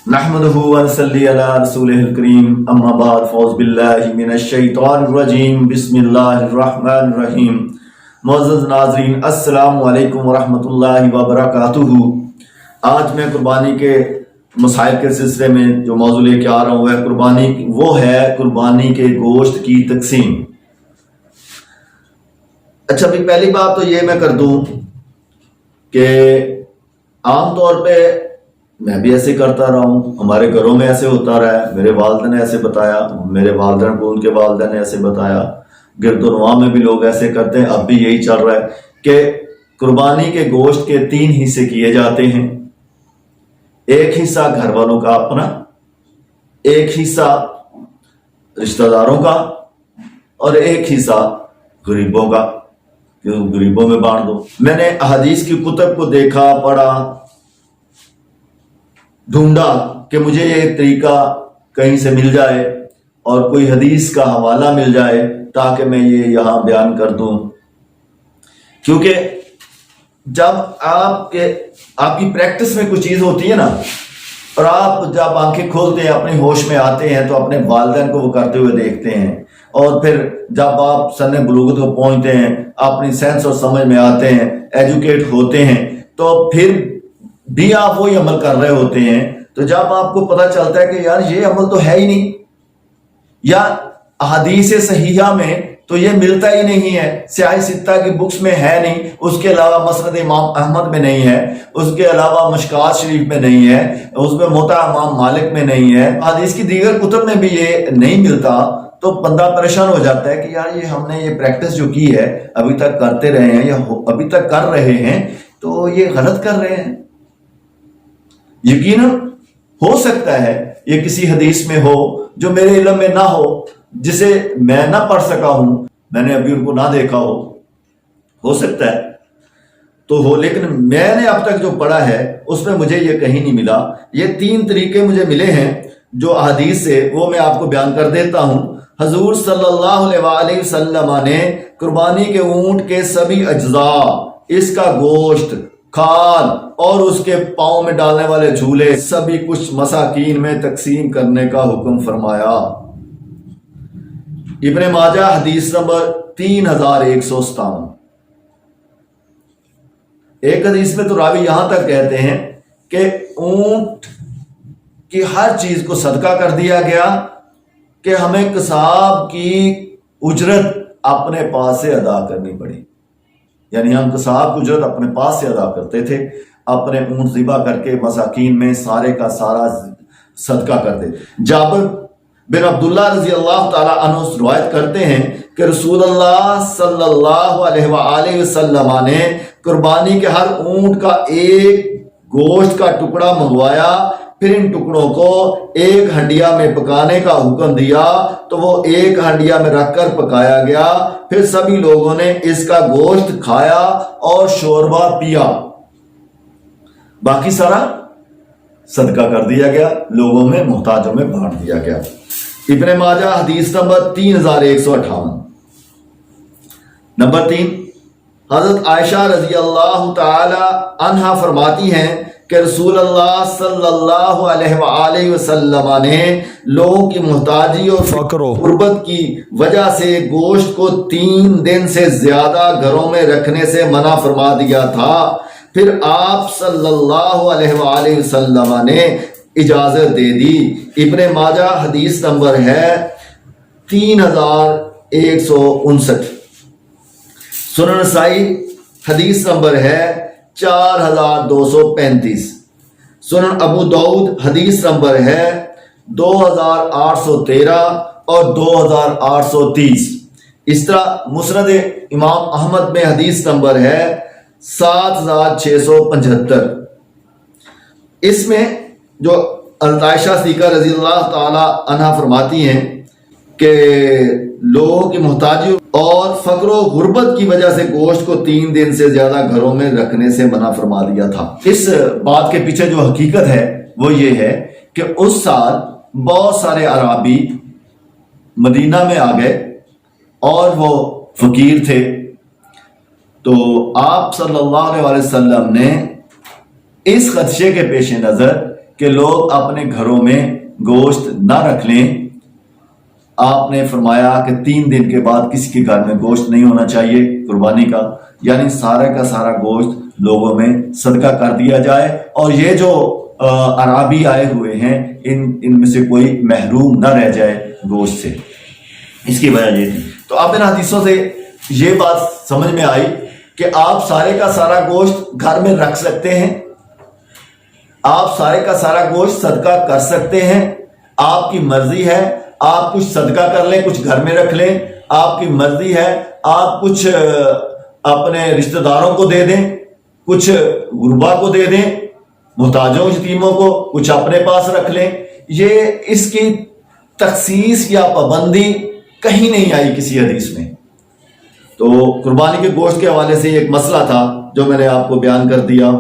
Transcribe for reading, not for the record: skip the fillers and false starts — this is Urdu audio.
نحمدہ ونصلی علی رسولہ الکریم اما بعد فاعوذ باللہ من الشیطان الرجیم بسم اللہ الرحمن الرحیم۔ معزز ناظرین السلام علیکم ورحمۃ اللہ وبرکاتہ۔ آج میں قربانی کے مسائل کے سلسلے میں جو موضوع لے کے آ رہا ہوں وہ ہے قربانی کے گوشت کی تقسیم۔ اچھا بھی پہلی بات تو یہ میں کر دوں کہ عام طور پہ میں بھی ایسے کرتا رہا ہوں، ہمارے گھروں میں ایسے ہوتا رہا ہے، میرے والدین نے ایسے بتایا، میرے والدین کو ان کے والدین نے ایسے بتایا، گرد و نواح میں بھی لوگ ایسے کرتے ہیں، اب بھی یہی چل رہا ہے کہ قربانی کے گوشت کے 3 حصے کیے جاتے ہیں۔ ایک حصہ گھر والوں کا اپنا، ایک حصہ رشتہ داروں کا، اور ایک حصہ غریبوں کا، غریبوں میں بانٹ دو۔ میں نے احادیث کی کتب کو دیکھا، پڑھا، ڈھونڈا کہ مجھے یہ طریقہ کہیں سے مل جائے اور کوئی حدیث کا حوالہ مل جائے تاکہ میں یہ یہاں بیان کر دوں، کیونکہ جب آپ کی پریکٹس میں کچھ چیز ہوتی ہے نا، اور آپ جب آنکھیں کھولتے ہیں، اپنے ہوش میں آتے ہیں تو اپنے والدین کو وہ کرتے ہوئے دیکھتے ہیں، اور پھر جب آپ سن بلوغت کو پہنچتے ہیں، اپنی سینس اور سمجھ میں آتے ہیں، ایجوکیٹ ہوتے ہیں، تو پھر بھی آپ وہی عمل کر رہے ہوتے ہیں۔ تو جب آپ کو پتہ چلتا ہے کہ یار یہ عمل تو ہے ہی نہیں، یا احادیث صحیحہ میں تو یہ ملتا ہی نہیں ہے، سیاہ ستہ کی بکس میں ہے نہیں، اس کے علاوہ مسند امام احمد میں نہیں ہے، اس کے علاوہ مشکات شریف میں نہیں ہے، اس میں موطا امام مالک میں نہیں ہے، حدیث کی دیگر کتب میں بھی یہ نہیں ملتا، تو بندہ پریشان ہو جاتا ہے کہ یار یہ ہم نے یہ پریکٹس جو کی ہے ابھی تک کرتے رہے ہیں یا ابھی تک کر رہے ہیں تو یہ غلط کر رہے ہیں۔ یقیناً ہو سکتا ہے یہ کسی حدیث میں ہو جو میرے علم میں نہ ہو، جسے میں نہ پڑھ سکا ہوں، میں نے ابھی ان کو نہ دیکھا ہو سکتا ہے تو ہو، لیکن میں نے اب تک جو پڑھا ہے اس میں مجھے یہ کہیں نہیں ملا۔ یہ 3 طریقے مجھے ملے ہیں جو احادیث سے، وہ میں آپ کو بیان کر دیتا ہوں۔ حضور صلی اللہ علیہ وسلم نے قربانی کے اونٹ کے سبھی اجزاء، اس کا گوشت، کھال اور اس کے پاؤں میں ڈالنے والے جھولے، سبھی کچھ مساکین میں تقسیم کرنے کا حکم فرمایا۔ ابن ماجہ حدیث نمبر 3157۔ ایک حدیث میں تو راوی یہاں تک کہتے ہیں کہ اونٹ کی ہر چیز کو صدقہ کر دیا گیا کہ ہمیں قصاب کی اجرت اپنے پاس سے ادا کرنی پڑی، یعنی ہم قصاب کی اجرت اپنے پاس سے ادا کرتے تھے، اپنے اونٹ ذبح کر کے مساکین میں سارے کا سارا صدقہ کرتے۔ جابر بن عبداللہ رضی اللہ تعالیٰ عنہ روایت کرتے ہیں کہ رسول اللہ صلی اللہ علیہ وآلہ وسلم نے قربانی کے ہر اونٹ کا ایک گوشت کا ٹکڑا منگوایا، پھر ان ٹکڑوں کو ایک ہنڈیا میں پکانے کا حکم دیا تو وہ ایک ہنڈیا میں رکھ کر پکایا گیا، پھر سبھی لوگوں نے اس کا گوشت کھایا اور شوربہ پیا، باقی سارا صدقہ کر دیا گیا، لوگوں میں محتاجوں میں بانٹ دیا گیا۔ ابن ماجہ حدیث نمبر 3158۔ نمبر 3، حضرت عائشہ رضی اللہ تعالی عنہا فرماتی ہیں کہ رسول اللہ صلی اللہ علیہ وآلہ وسلم نے لوگوں کی محتاجی اور فقر و غربت کی وجہ سے گوشت کو 3 دن سے زیادہ گھروں میں رکھنے سے منع فرما دیا تھا، پھر آپ صلی اللہ علیہ وآلہ وسلم نے اجازت دے دی۔ ابن ماجہ حدیث نمبر ہے 3159۔ سنن نسائی حدیث نمبر ہے 4235۔ سنن ابو داؤد حدیث نمبر ہے 2813 اور 2830۔ اس طرح مسند امام احمد میں حدیث نمبر ہے 7675۔ اس میں جو عائشہ صدیقہ رضی اللہ تعالی عنہ فرماتی ہیں کہ لوگوں کی محتاجی اور فقر و غربت کی وجہ سے گوشت کو 3 دن سے زیادہ گھروں میں رکھنے سے منع فرما دیا تھا۔ اس بات کے پیچھے جو حقیقت ہے وہ یہ ہے کہ اس سال بہت سارے عرابی مدینہ میں آ گئے اور وہ فقیر تھے، تو آپ صلی اللہ علیہ وسلم نے اس خدشے کے پیش نظر کہ لوگ اپنے گھروں میں گوشت نہ رکھ لیں. آپ نے فرمایا کہ 3 دن کے بعد کسی کے گھر میں گوشت نہیں ہونا چاہیے قربانی کا، یعنی سارا کا سارا گوشت لوگوں میں صدقہ کر دیا جائے، اور یہ جو عرابی آئے ہوئے ہیں ان میں سے کوئی محروم نہ رہ جائے گوشت سے. اس کی وجہ یہ تھی. تو اب ان حدیثوں سے یہ بات سمجھ میں آئی کہ آپ سارے کا سارا گوشت گھر میں رکھ سکتے ہیں، آپ سارے کا سارا گوشت صدقہ کر سکتے ہیں. آپ کی مرضی ہے، آپ کچھ صدقہ کر لیں، کچھ گھر میں رکھ لیں. آپ کی مرضی ہے، آپ کچھ اپنے رشتہ داروں کو دے دیں، کچھ غربا کو دے دیں، محتاجوں یتیموں کو، کچھ اپنے پاس رکھ لیں. یہ اس کی تخصیص یا پابندی کہیں نہیں آئی کسی حدیث میں. تو قربانی کے گوشت کے حوالے سے ایک مسئلہ تھا جو میں نے آپ کو بیان کر دیا.